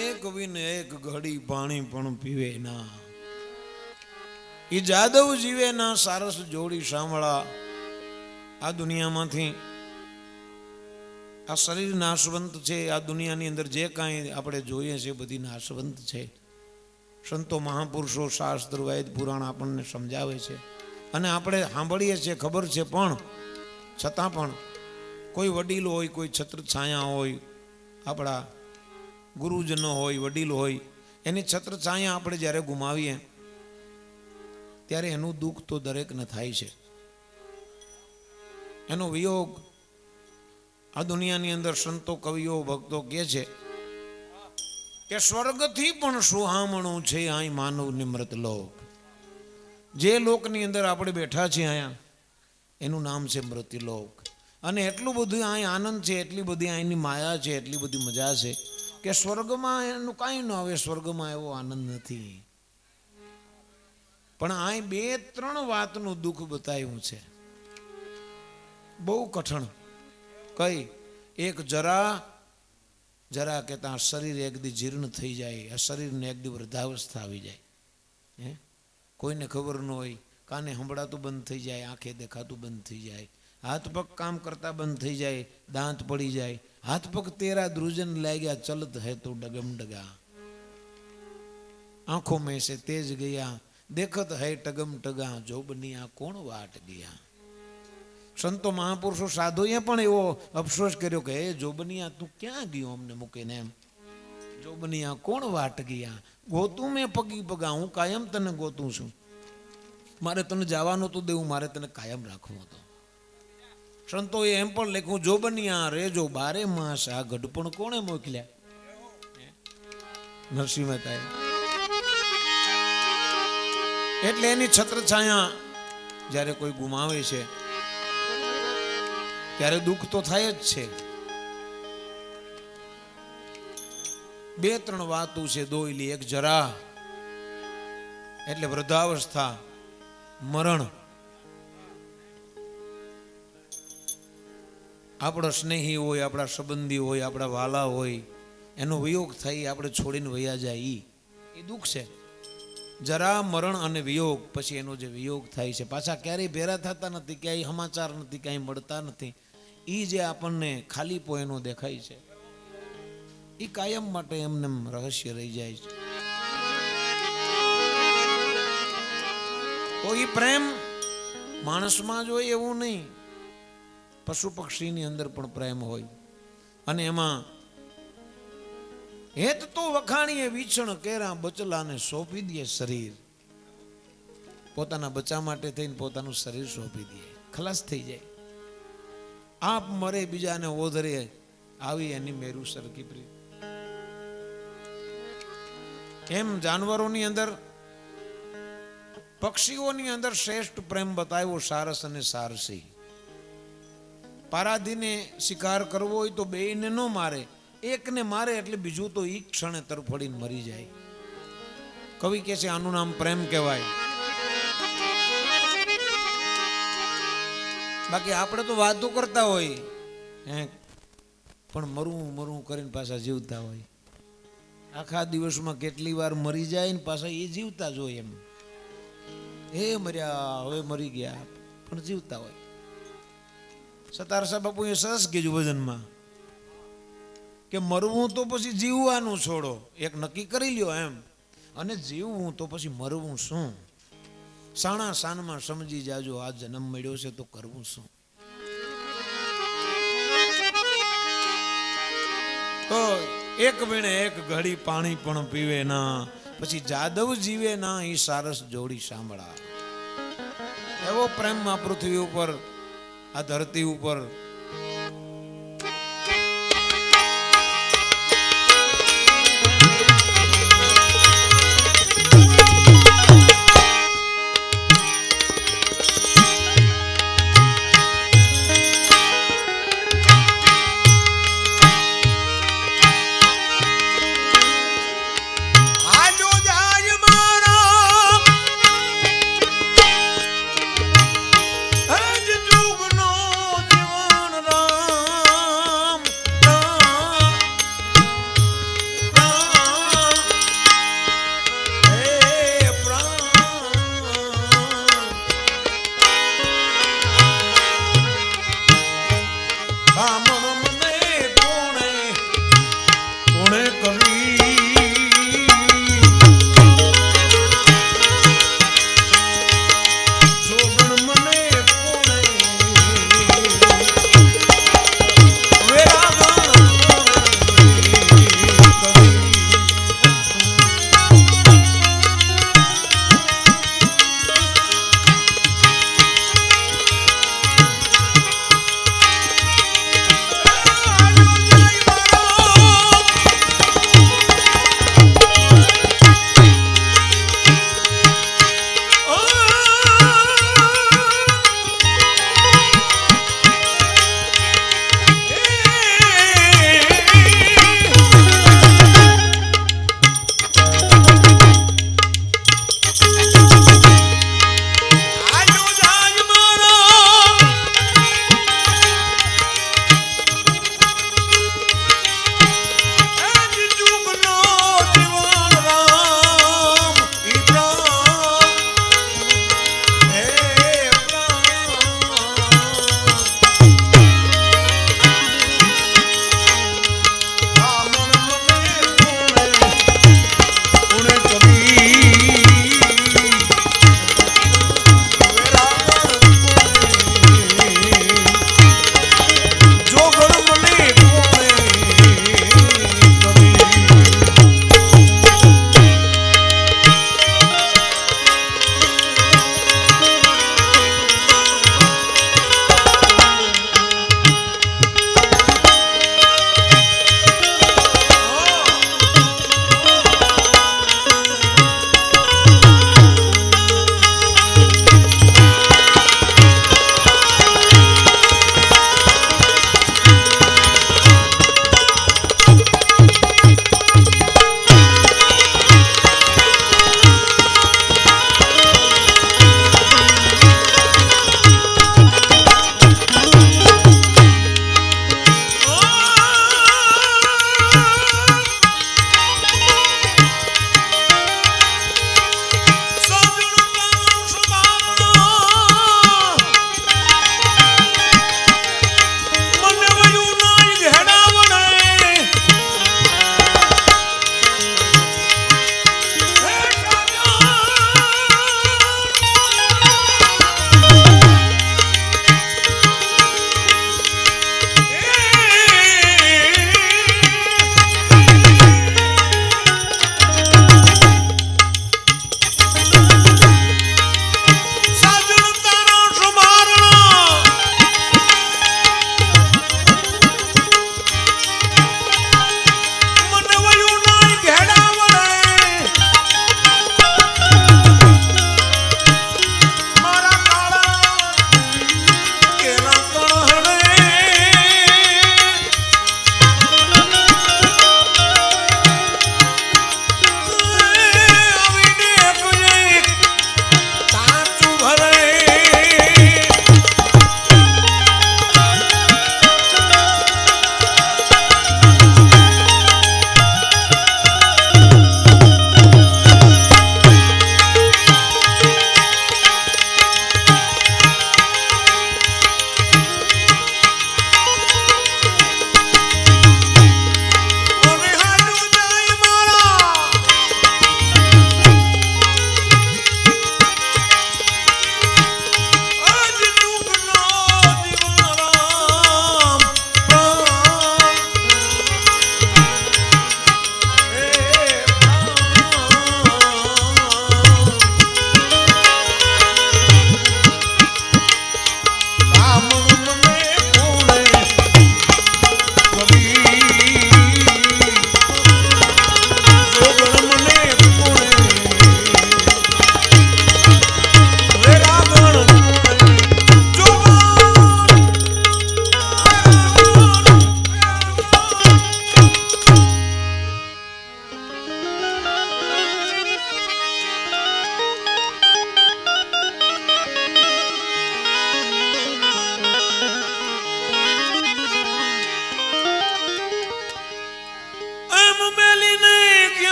એક વિને એક ઘડી પાણી પણ પીવે ના, ઈ જાદવ જીવે ના સારસ જોડી સાંભળા. આ દુનિયામાંથી આ શરીર નાશવંત છે. આ દુનિયાની અંદર જે કાંઈ આપણે જોઈએ છે બધી નાશવંત છે. સંતો મહાપુરુષો શાસ્ત્ર વેદ પુરાણ આપણને સમજાવે છે અને આપણે સાંભળીએ છીએ, ખબર છે, પણ છતાં પણ કોઈ વડીલ હોય, કોઈ છત્ર છાયા હોય, આપણા ગુરુજનો હોય, વડીલ હોય, એની છત્ર છાયા આપણે જ્યારે ગુમાવીએ ત્યારે એનું દુઃખ તો દરેકને થાય છે. એનો વિયોગ આ દુનિયાની અંદર સંતો કવિઓ ભક્તો કહે છે કે સ્વર્ગથી પણ સુહામણું છે અહીં માનવ નિમૃત લોક. જે લોકની અંદર આપણે બેઠા છીએ અહીંયા, એનું નામ છે મૃત્યુલોક. અને એટલું બધું અહીં આનંદ છે, એટલી બધી અહીંની માયા છે, એટલી બધી મજા છે કે સ્વર્ગમાં એનું કાંઈ ન આવે. સ્વર્ગમાં એવો આનંદ નથી. પણ અહીં 2-3 વાતનું દુઃખ બતાવ્યું છે, બહુ કઠણ. કઈ? એક જરા કહેતા શરીર એકદી જીર્ણ થઈ જાય, આ શરીરને એકદી વૃદ્ધાવસ્થા આવી જાય. કોઈને ખબર ન હોય, કાને સંભળાતું બંધ થઈ જાય, આંખે દેખાતું બંધ થઈ જાય, હાથ પગ કામ કરતા બંધ થઈ જાય, દાંત પડી જાય. હાથ પગ તેરા દ્રુજન લાગ્યા, ચલત હૈ તો ડગમ ડગા, આંખો में से तेज गया, देखत है टगम टगा, जो बनिया कोण वाट ગયા. સંતો મહાપુરુષો સાધુએ પણ એવો અફસોસ કર્યો કે હે જોબનિયા તું ક્યાં ગયો અમને મૂકીને? એમ જોબનિયા કોણ વાટ ગયા, ગોતું મેં પગી પગા, હું કાયમ તને ગોતું છું. મારે તને જવાનું તો દેવું, મારે તને કાયમ રાખવું હતો. સંતોએ એમ પણ લખ્યું જોબનિયા રેજો બારે માસ, આ ગઢપણ કોણે મોકલ્યા? નરસિંહ મહેતાએ. એટલે એની છત્રછાયા જ્યારે કોઈ ગુમાવે છે ત્યારે દુઃખ તો થાય જ છે. 2-3 વાતો છે દોયલી. એક જરા એટલે વૃદ્ધાવસ્થા, મરણ. આપણા સ્નેહી હોય, આપણા સંબંધી હોય, આપણા વાલા હોય, એનો વિયોગ થાય, આપણે છોડીને વયા જાય, એ દુઃખ છે. જરા, મરણ અને વિયોગ. પછી એનો જે વિયોગ થાય છે, પાછા ક્યારેય ભેરા થતા નથી, ક્યાંય સમાચાર નથી, ક્યાંય મળતા નથી. એ જે આપણને ખાલીપો એનો દેખાય છે, એ કાયમ માટે એમને રહસ્ય રહી જાય છે. તો એ પ્રેમ માણસમાં જ હોય એવું નહીં, પશુ પક્ષીની અંદર પણ પ્રેમ હોય. અને એમાં હેત તો વખાણીએ વીછણ કેરા, બચલાને સોંપી દે શરીર. પોતાના બચ્ચા માટે થઈને પોતાનું શરીર સોંપી દે, ખલાસ થઈ જાય. આપ મરે બીજાને ઓધરે, આવી એની મેરુ સરકી પ્રીત. એમ જાનવરોની અંદર, પક્ષીઓની અંદર શ્રેષ્ઠ પ્રેમ બતાવ્યો સારસ અને સારસી. પારાધીને શિકાર કરવો હોય તો બેયને ન મારે, એકને મારે એટલે બીજું તો ઈ ક્ષણે તરફડીને મરી જાય. કવિ કહે છે આનું નામ પ્રેમ કહેવાય. બાકી આપણે તો વાતો કરતા હોય પણ મરું કરીને પાછા જીવતા હોય. આખા દિવસમાં કેટલી વાર મરી જાય ને પાછા એ જીવતા જ હોય. એમ હે મર્યા, હવે મરી ગયા, પણ જીવતા હોય. સતારસા બાપુએ સરસ કીધું ભજનમાં કે મરવું તો પછી જીવવાનું છોડો, એક નક્કી કરી લ્યો એમ. અને જીવવું તો પછી મરવું શું? સાણા સાનમાં સમજી જાજો, આ જન્મ મળ્યો છે તો કરવું શું? તો એક વીણે એક ઘડી પાણી પણ પીવે ના, પછી જાદવ જીવે ના, ઈ સારસ જોડી સાંભળા. એવો પ્રેમમાં પૃથ્વી ઉપર, આ ધરતી ઉપર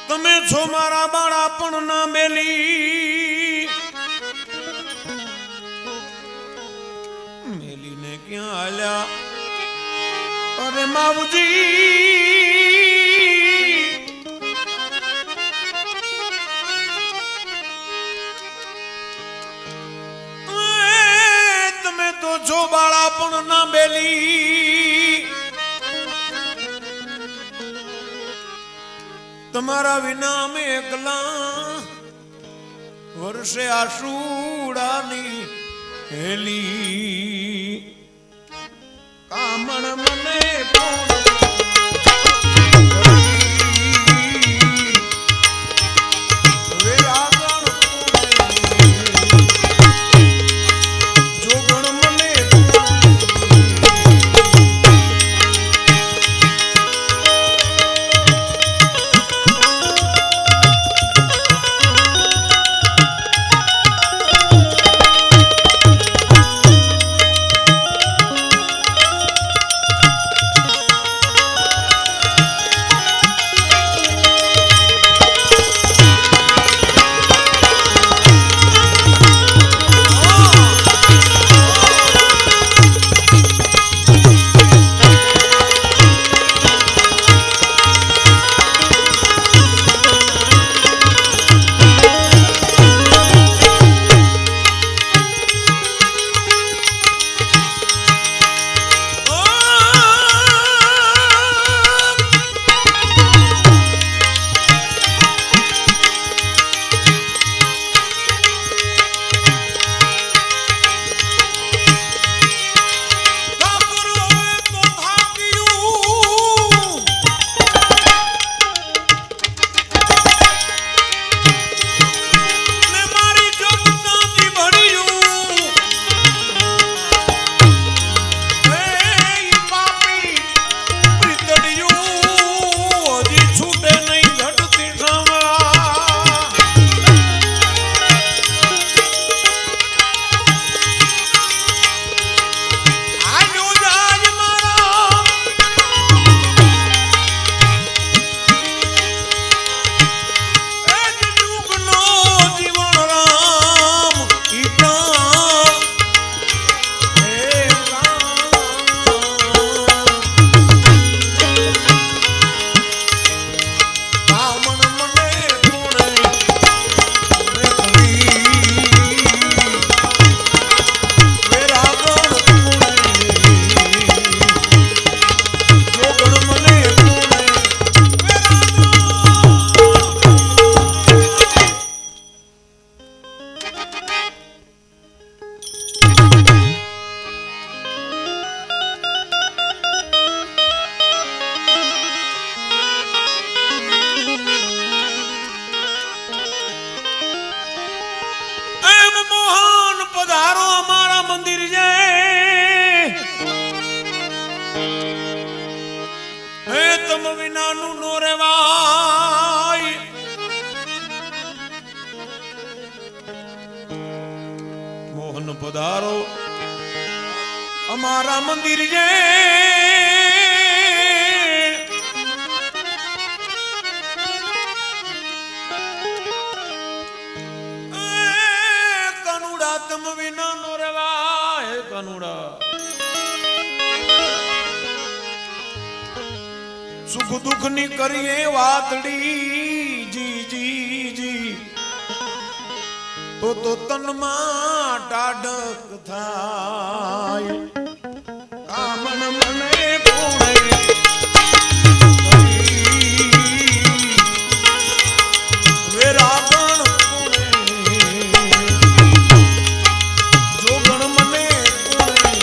તમે છો મારા બાળપણના બેલી क्या आल्या अरे माऊजी तमे तो जो बाळापण ना बेली तुम्हारा विना में एकला वर्षे आशूड़ानी हेली कामण मने मोहन पधारो हमारा मंदिर जे कनुड़ा तुम बिना नो रेवा है कनुड़ा सुख दुख नी करिए वातड़ी जी जी जी तो तन मां टाडक थाय कामन मने कोणे वेरागण कोणे जोगण मने कोणे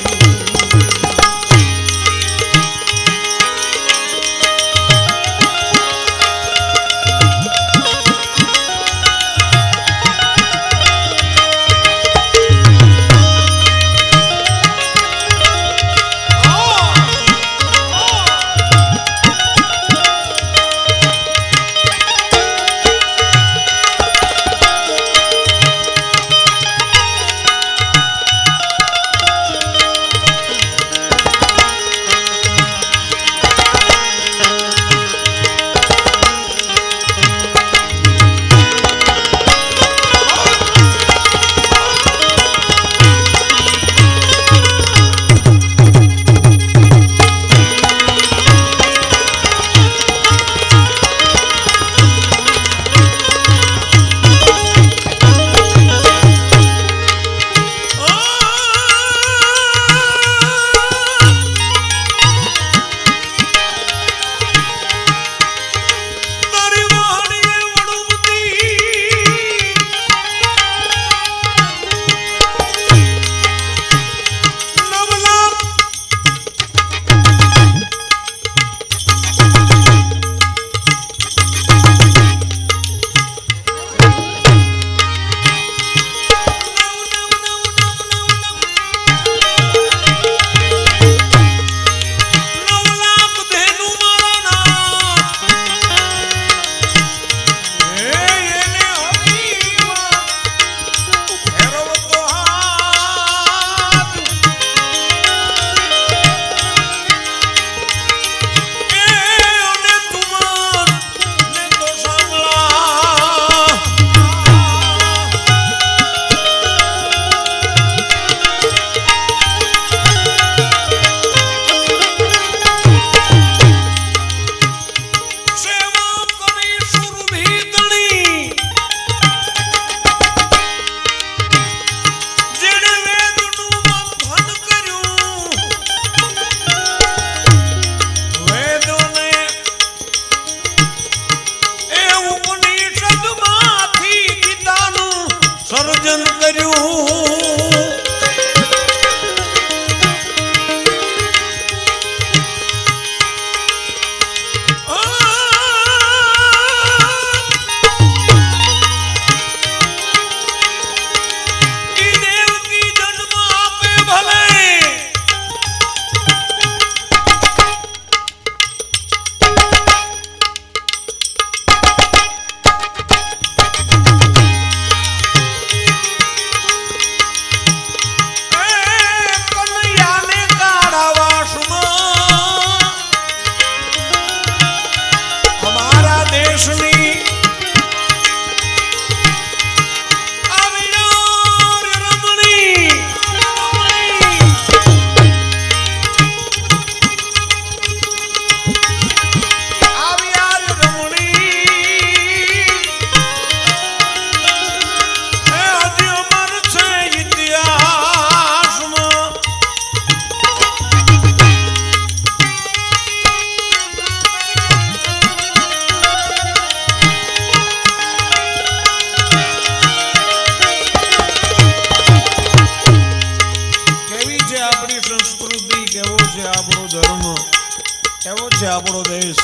છે આપણો દેશ.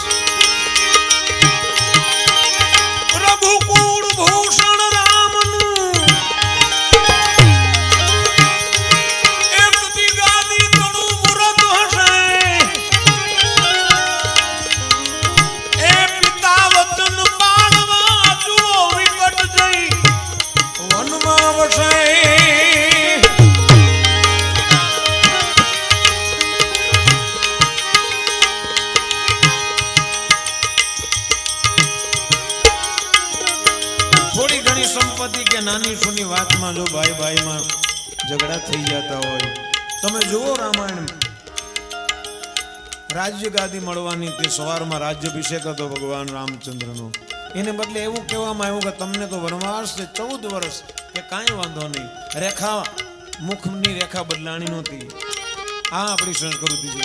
રઘુકુળ ભૂષણ રામનું એક દી ગાદી તણું મુરત હશે. એ પિતા વતન પાળવા જુઓ વિકટ જઈ વનમાં વસે. થોડી ઘણી સંપત્તિ કે નાની સુની વાતમાં જો ભાઈ ભાઈમાં ઝઘડા થઈ જતા હોય, તમે જુઓ રામાયણ રાજ્ય ગાદી મળવાની તે સવારમાં રાજ્યાભિષેક હતો ભગવાન રામચંદ્રનો. એને બદલે એવું કહેવામાં આવ્યું કે તમને તો વનવાસ છે 14 વર્ષ, કે કાંઈ વાંધો નહીં, રેખા મુખની રેખા બદલાણી નહોતી. આ આપણી સંસ્કૃતિ છે.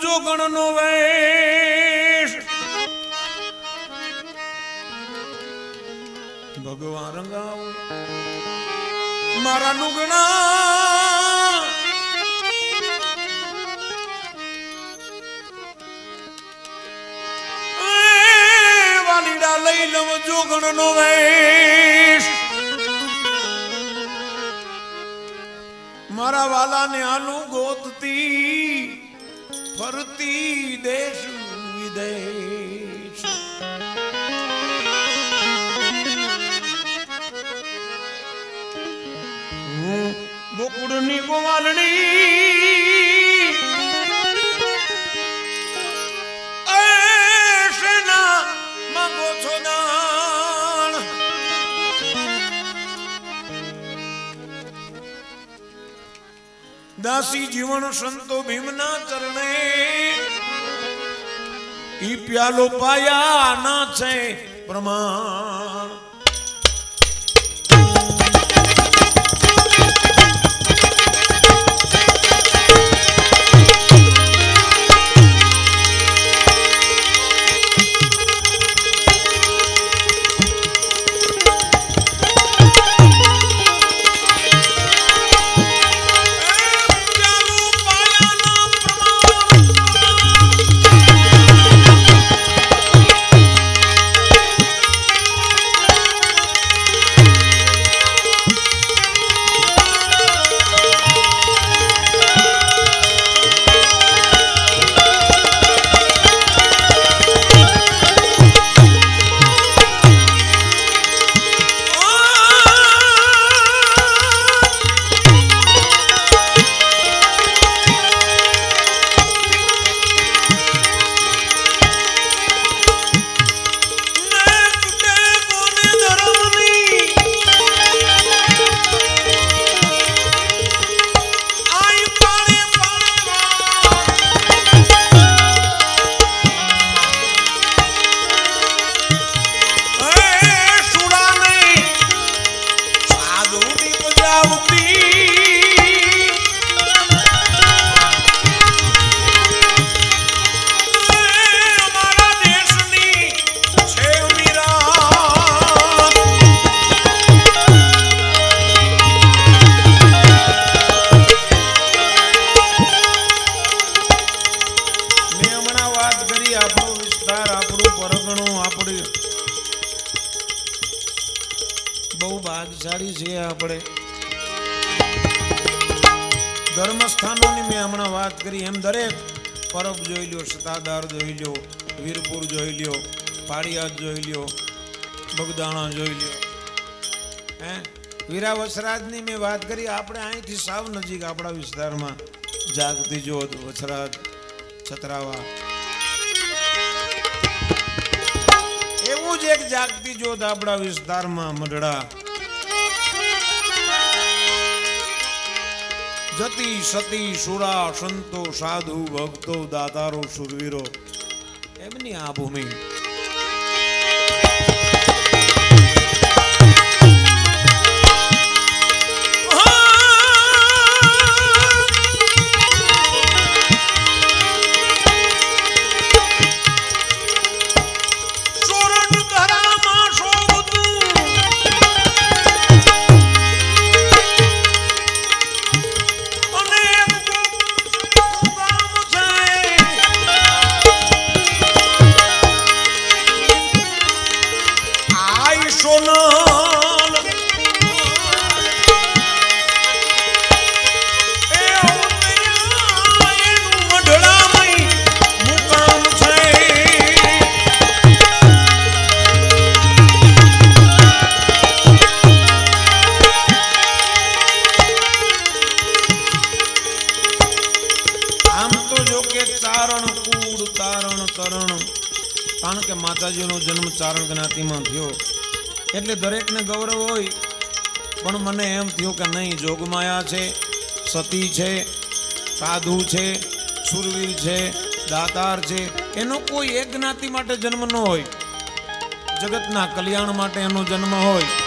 જોગણનો વેશ ભગવાન રંગાવો મારા લુગણા વાલીડા લઈ લવ જોગણનો વેશ મારા વાલાને આલું ગોતતી ફરતી દેશ વિદેશ ગોકુળની ગોવાલણી શેના માંગો છો દાણ દાસી જીવન સંતો ભીમના ચરણે ઈ પ્યાલો પાયા ના છે પ્રમાણ પરગણો આપણે બહુ ભાગશાળી છીએ. આપણે ધર્મસ્થાનોની મેં હમણાં વાત કરી એમ દરેક પરબ જોઈ લ્યો, સતાદાર જોઈ લ્યો, વીરપુર જોઈ લ્યો, પાળિયાદ જોઈ લ્યો, બગદાણા જોઈ લ્યો. હે વીરા વસરાજની મેં વાત કરી. આપણે અહીંથી સાવ નજીક આપણા વિસ્તારમાં જાગતી જોત, વસરાજ, છત્રાવા, એવું જ એક જાગતી જોત આપણા વિસ્તારમાં મઢડા. જતી સતી સુરા સંતો સાધુ ભક્તો દાતારો સુરવીરો એમની આ ભૂમિ. કારણ કે માતાજીનો જન્મ ચારણ જ્ઞાતિમાં થયો એટલે દરેકને ગૌરવ હોય. પણ મને એમ થયું કે નહીં, જોગમાયા છે, સતી છે, સાધુ છે, સુરવીર છે, દાતાર છે, એનો કોઈ એક જ્ઞાતિ માટે જન્મ ન હોય. જગતના કલ્યાણ માટે એનો જન્મ હોય.